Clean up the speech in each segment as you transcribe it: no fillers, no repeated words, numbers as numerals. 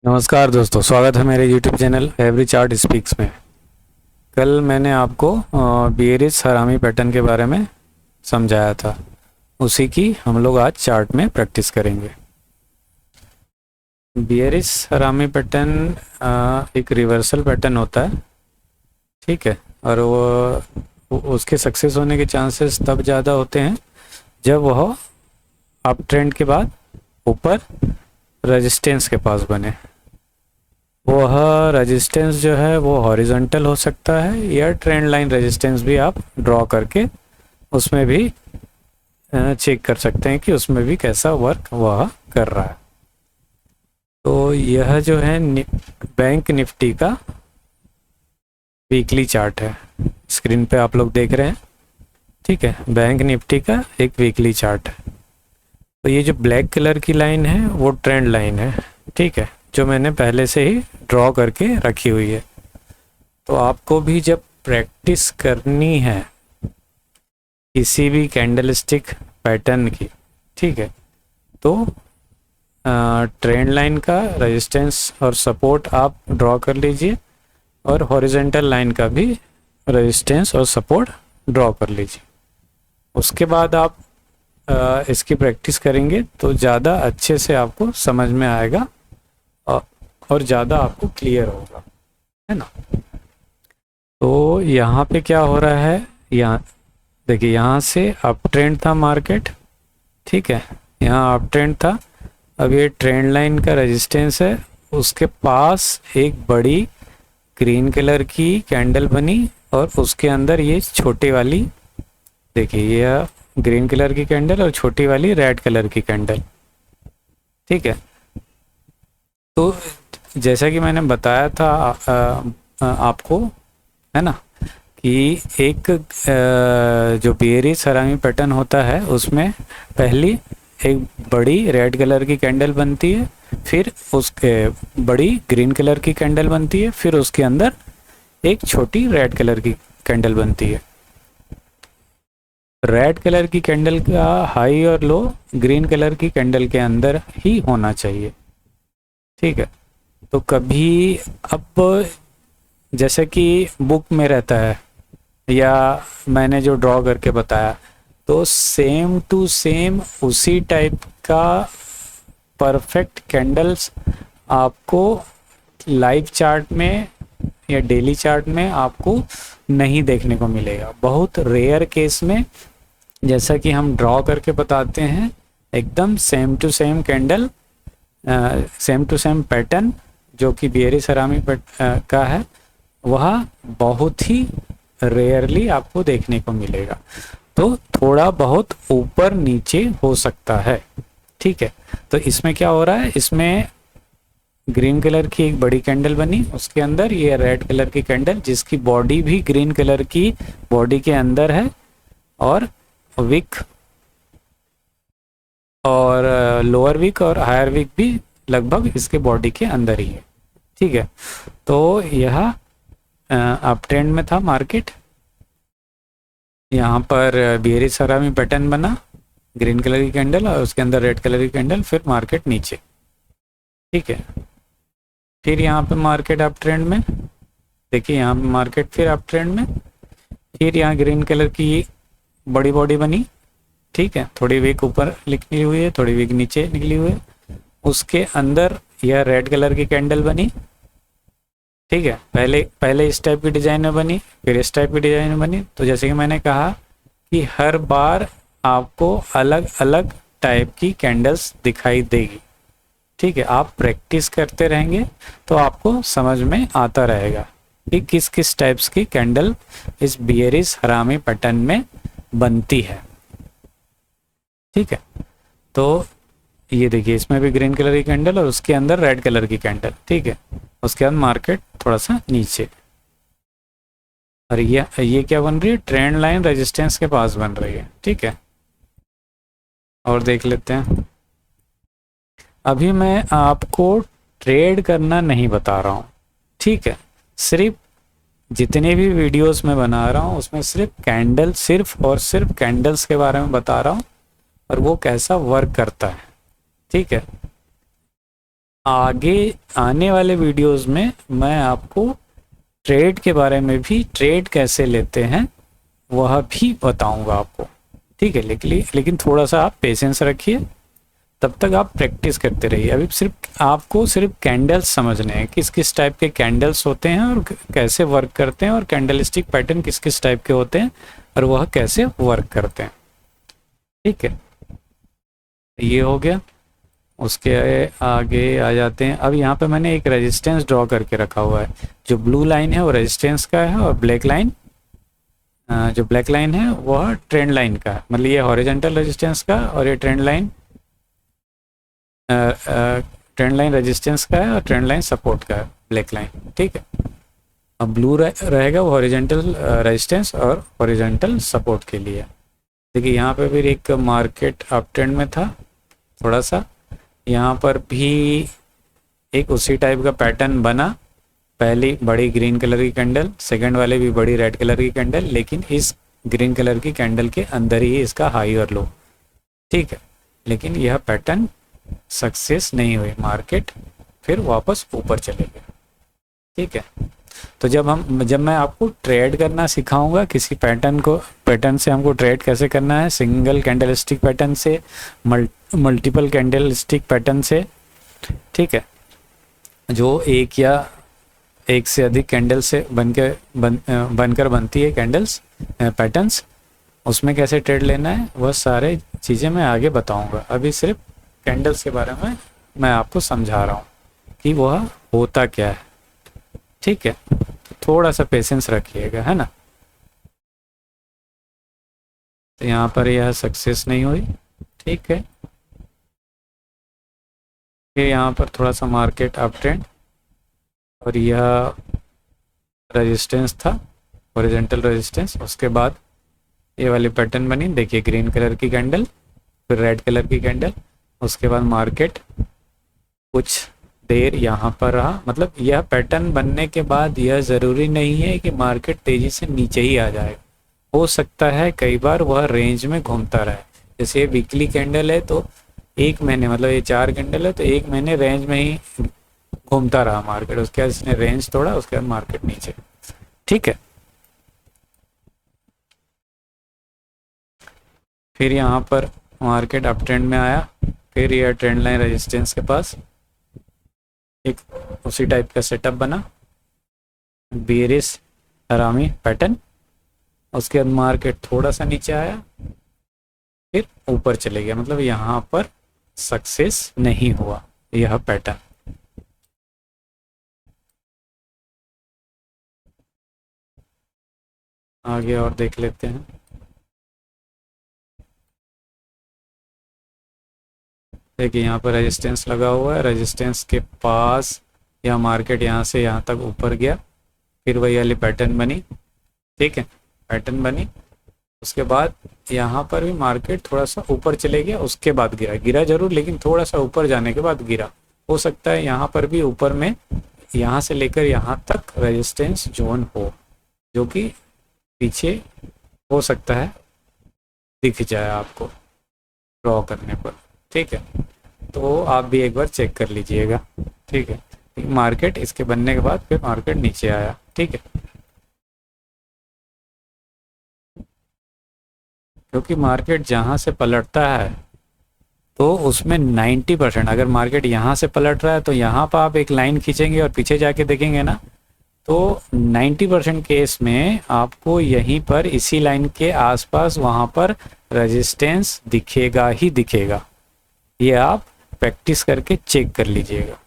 नमस्कार दोस्तों, स्वागत है मेरे YouTube channel every chart speaks में। कल मैंने आपको बियरिश हरामी पैटर्न के बारे में समझाया था, उसी की हम लोग आज चार्ट में प्रैक्टिस करेंगे। बियरिश हरामी पैटर्न एक रिवर्सल पैटर्न होता है, ठीक है। और वो उसके सक्सेस होने के चांसेस तब ज़्यादा होते हैं जब वह अप ट्रेंड के बाद ऊपर रेजिस्टेंस के पास बने। वह रेजिस्टेंस जो है वो हॉरिजॉन्टल हो सकता है या ट्रेंड लाइन रेजिस्टेंस भी आप ड्रॉ करके उसमें भी चेक कर सकते हैं कि उसमें भी कैसा वर्क वह कर रहा है। तो यह जो है बैंक निफ्टी का वीकली चार्ट है, स्क्रीन पे आप लोग देख रहे हैं, ठीक है। बैंक निफ्टी का एक वीकली चार्ट है। तो ये जो ब्लैक कलर की लाइन है वो ट्रेंड लाइन है, ठीक है, जो मैंने पहले से ही ड्रॉ करके रखी हुई है। तो आपको भी जब प्रैक्टिस करनी है किसी भी कैंडलस्टिक पैटर्न की, ठीक है, तो ट्रेंड लाइन का रेजिस्टेंस और सपोर्ट आप ड्रॉ कर लीजिए और हॉरिजॉन्टल लाइन का भी रेजिस्टेंस और सपोर्ट ड्रॉ कर लीजिए। उसके बाद आप इसकी प्रैक्टिस करेंगे तो ज़्यादा अच्छे से आपको समझ में आएगा और ज़्यादा आपको क्लियर होगा, है ना। तो यहाँ पे क्या हो रहा है, यहाँ देखिए, यहाँ से अप ट्रेंड था मार्केट, ठीक है, यहाँ अप ट्रेंड था। अब ये ट्रेंड लाइन का रेजिस्टेंस है, उसके पास एक बड़ी ग्रीन कलर की कैंडल बनी और उसके अंदर ये छोटी वाली, देखिए, यह ग्रीन कलर की कैंडल और छोटी वाली रेड कलर की कैंडल, ठीक है। तो जैसा कि मैंने बताया था आपको, है ना, कि एक जो बियरिश हरामी पैटर्न होता है उसमें पहली एक बड़ी रेड कलर की कैंडल बनती है, फिर उसके बड़ी ग्रीन कलर की कैंडल बनती है, फिर उसके अंदर एक छोटी रेड कलर की कैंडल बनती है। रेड कलर की कैंडल का हाई और लो ग्रीन कलर की कैंडल के अंदर ही होना चाहिए, ठीक है। तो कभी अब जैसे कि बुक में रहता है या मैंने जो ड्रॉ करके बताया, तो सेम टू सेम उसी टाइप का परफेक्ट कैंडल्स आपको लाइव चार्ट में या डेली चार्ट में आपको नहीं देखने को मिलेगा। बहुत रेयर केस में, जैसा कि हम ड्रॉ करके बताते हैं, एकदम same to same candle, same to same pattern जो कि बियरिश हरामी का है, वह बहुत ही रेयरली आपको देखने को मिलेगा। तो थोड़ा बहुत ऊपर नीचे हो सकता है, ठीक है। तो इसमें क्या हो रहा है, इसमें ग्रीन कलर की एक बड़ी कैंडल बनी, उसके अंदर ये रेड कलर की कैंडल जिसकी बॉडी भी ग्रीन कलर की बॉडी के अंदर है और विक और लोअर विक और हायर विक भी लगभग इसके बॉडी के अंदर ही है, ठीक है। तो यह अप ट्रेंड में था मार्केट, यहाँ पर बियरिश हरामी पैटर्न बना, ग्रीन कलर की कैंडल और उसके अंदर रेड कलर की कैंडल, फिर मार्केट नीचे, ठीक है। फिर यहाँ पे मार्केट अप ट्रेंड में, देखिए यहाँ पे मार्केट फिर अप ट्रेंड में, फिर यहाँ ग्रीन कलर की बड़ी बॉडी बनी, ठीक है, थोड़ी वीक ऊपर निकली हुई है, थोड़ी वीक नीचे निकली हुई है, उसके अंदर यह रेड कलर की कैंडल बनी, ठीक है। पहले इस टाइप की डिजाइन में बनी, फिर इस टाइप की डिजाइन में बनी। तो जैसे कि मैंने कहा कि हर बार आपको अलग अलग टाइप की कैंडल्स दिखाई देगी, ठीक है। आप प्रैक्टिस करते रहेंगे तो आपको समझ में आता रहेगा कि किस किस टाइप्स की कैंडल इस बियरिश हरामी पैटर्न में बनती है, ठीक है। तो ये देखिए, इसमें भी ग्रीन कलर की कैंडल और उसके अंदर रेड कलर की कैंडल, ठीक है। उसके बाद मार्केट थोड़ा सा नीचे, और ये क्या बन रही है, ट्रेंड लाइन रेजिस्टेंस के पास बन रही है, ठीक है। और देख लेते हैं, अभी मैं आपको ट्रेड करना नहीं बता रहा हूँ, ठीक है। सिर्फ जितने भी वीडियोस में बना रहा हूँ उसमें सिर्फ और सिर्फ कैंडल्स के बारे में बता रहा हूँ और वो कैसा वर्क करता है, ठीक है। आगे आने वाले वीडियोस में मैं आपको ट्रेड के बारे में भी, ट्रेड कैसे लेते हैं वह भी बताऊंगा आपको, ठीक है। लेकिन थोड़ा सा आप पेशेंस रखिए, तब तक आप प्रैक्टिस करते रहिए। अभी सिर्फ आपको सिर्फ कैंडल्स समझने हैं, किस किस टाइप के कैंडल्स होते हैं और कैसे वर्क करते हैं, और कैंडल स्टिक पैटर्न किस किस टाइप के होते हैं और वह कैसे वर्क करते हैं, ठीक है। ये हो गया। उसके आगे आ जाते हैं। अब यहाँ पे मैंने एक रेजिस्टेंस ड्रॉ करके रखा हुआ है। जो ब्लू लाइन है वो रेजिस्टेंस का है, और जो ब्लैक लाइन है वह ट्रेंड लाइन का है। मतलब ये हॉरिजॉन्टल रेजिस्टेंस का और ये ट्रेंड लाइन रेजिस्टेंस का है और ट्रेंड लाइन सपोर्ट का है, ब्लैक लाइन, ठीक है। अब ब्लू रहेगा वो हॉरिजॉन्टल रेजिस्टेंस और हॉरिजॉन्टल सपोर्ट के लिए। देखिए यहाँ पे फिर एक मार्केट अप ट्रेंड में था थोड़ा सा, यहाँ पर भी एक उसी टाइप का पैटर्न बना। पहली बड़ी ग्रीन कलर की कैंडल, सेकंड वाले भी बड़ी रेड कलर की कैंडल, लेकिन इस ग्रीन कलर की कैंडल के अंदर ही इसका हाई और लो, ठीक है। लेकिन यह पैटर्न सक्सेस नहीं हुई, मार्केट फिर वापस ऊपर चले गए, ठीक है। तो जब मैं आपको ट्रेड करना सिखाऊंगा किसी पैटर्न से हमको ट्रेड कैसे करना है, सिंगल कैंडल स्टिक पैटर्न से, मल्टीपल कैंडल स्टिक पैटर्न से, ठीक है, जो एक या एक से अधिक कैंडल से बनकर बनती है कैंडल्स पैटर्न्स, उसमें कैसे ट्रेड लेना है वह सारे चीज़ें मैं आगे बताऊंगा। अभी सिर्फ कैंडल्स के बारे में मैं आपको समझा रहा हूँ कि वह होता क्या है, ठीक है। तो थोड़ा सा पेशेंस रखिएगा, है ना। तो यहाँ पर यह सक्सेस नहीं हुई, ठीक है। फिर यहाँ पर थोड़ा सा मार्केट अप ट्रेंड, और यह रेजिस्टेंस था, हॉरिजॉन्टल रेजिस्टेंस। उसके बाद ये वाली पैटर्न बनी, देखिए ग्रीन कलर की कैंडल, फिर रेड कलर की कैंडल। उसके बाद मार्केट कुछ देर यहाँ पर रहा। मतलब यह पैटर्न बनने के बाद यह ज़रूरी नहीं है कि मार्केट तेज़ी से नीचे ही आ जाए, हो सकता है कई बार वह रेंज में घूमता रहे। जैसे ये वीकली कैंडल है तो एक महीने, मतलब ये 4 कैंडल है तो एक महीने रेंज में ही घूमता रहा मार्केट, उसके बाद इसने रेंज तोड़ा, उसके बाद मार्केट नीचे, ठीक है। फिर यहाँ पर मार्केट अप ट्रेंड में आया, फिर यह ट्रेंड लाइन रेजिस्टेंस के पास एक उसी टाइप का सेटअप बना, बेरिश हरामी पैटर्न। उसके बाद मार्केट थोड़ा सा नीचे आया, फिर ऊपर चले गया। मतलब यहाँ पर सक्सेस नहीं हुआ यह पैटर्न। आगे और देख लेते हैं। देखिए यहाँ पर रेजिस्टेंस लगा हुआ है, रेजिस्टेंस के पास यह मार्केट यहाँ से यहाँ तक ऊपर गया, फिर वही वाली पैटर्न बनी, ठीक है, पैटर्न बनी। उसके बाद यहाँ पर भी मार्केट थोड़ा सा ऊपर चले गया, उसके बाद गिरा जरूर, लेकिन थोड़ा सा ऊपर जाने के बाद गिरा। हो सकता है यहाँ पर भी ऊपर में यहाँ से लेकर यहाँ तक रेजिस्टेंस जोन हो, जो कि पीछे हो सकता है दिख जाए आपको ड्रॉ करने पर, ठीक है। तो आप भी एक बार चेक कर लीजिएगा, ठीक है। मार्केट इसके बनने के बाद फिर मार्केट नीचे आया, ठीक है। क्योंकि मार्केट जहाँ से पलटता है तो उसमें 90%, अगर मार्केट यहाँ से पलट रहा है तो यहाँ पर आप एक लाइन खींचेंगे और पीछे जाके देखेंगे ना, तो 90% केस में आपको यहीं पर इसी लाइन के आसपास वहाँ पर रेजिस्टेंस दिखेगा ही दिखेगा। ये आप प्रैक्टिस करके चेक कर लीजिएगा,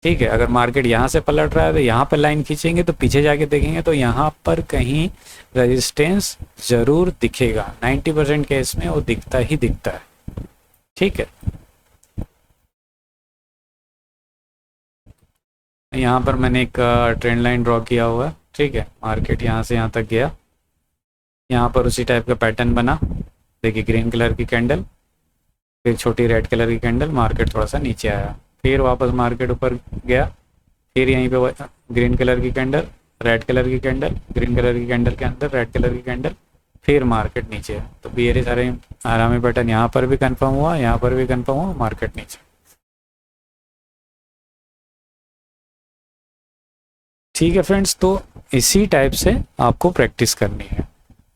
ठीक है। अगर मार्केट यहाँ से पलट रहा है तो यहाँ पर लाइन खींचेंगे तो पीछे जाके देखेंगे तो यहाँ पर कहीं रेजिस्टेंस ज़रूर दिखेगा। 90% केस में वो दिखता ही दिखता है, ठीक है। यहाँ पर मैंने एक ट्रेंड लाइन ड्रॉ किया हुआ है, ठीक है। मार्केट यहाँ से यहाँ तक गया, यहाँ पर उसी टाइप का पैटर्न बना, देखिए ग्रीन कलर की कैंडल, फिर छोटी रेड कलर की कैंडल, मार्केट थोड़ा सा नीचे आया, फिर वापस मार्केट ऊपर गया, फिर यहीं पे ग्रीन कलर की कैंडल, रेड कलर की कैंडल, ग्रीन कलर की कैंडल के अंदर रेड कलर की कैंडल, फिर मार्केट नीचे। तो ये सारे आरामी पैटर्न यहाँ पर भी कंफर्म हुआ, यहाँ पर भी कंफर्म हुआ, मार्केट नीचे। ठीक है फ्रेंड्स, तो इसी टाइप से आपको प्रैक्टिस करनी है।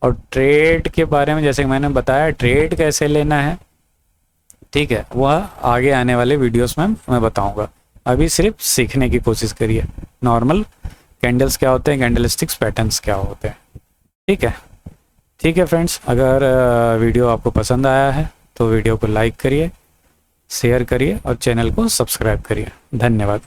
और ट्रेड के बारे में जैसे कि मैंने बताया, ट्रेड कैसे लेना है, ठीक है, वह आगे आने वाले वीडियोस में मैं बताऊंगा। अभी सिर्फ सीखने की कोशिश करिए, नॉर्मल कैंडल्स क्या होते हैं, कैंडलस्टिक्स पैटर्न्स क्या होते हैं। ठीक है, ठीक है फ्रेंड्स, अगर वीडियो आपको पसंद आया है तो वीडियो को लाइक करिए, शेयर करिए और चैनल को सब्सक्राइब करिए। धन्यवाद।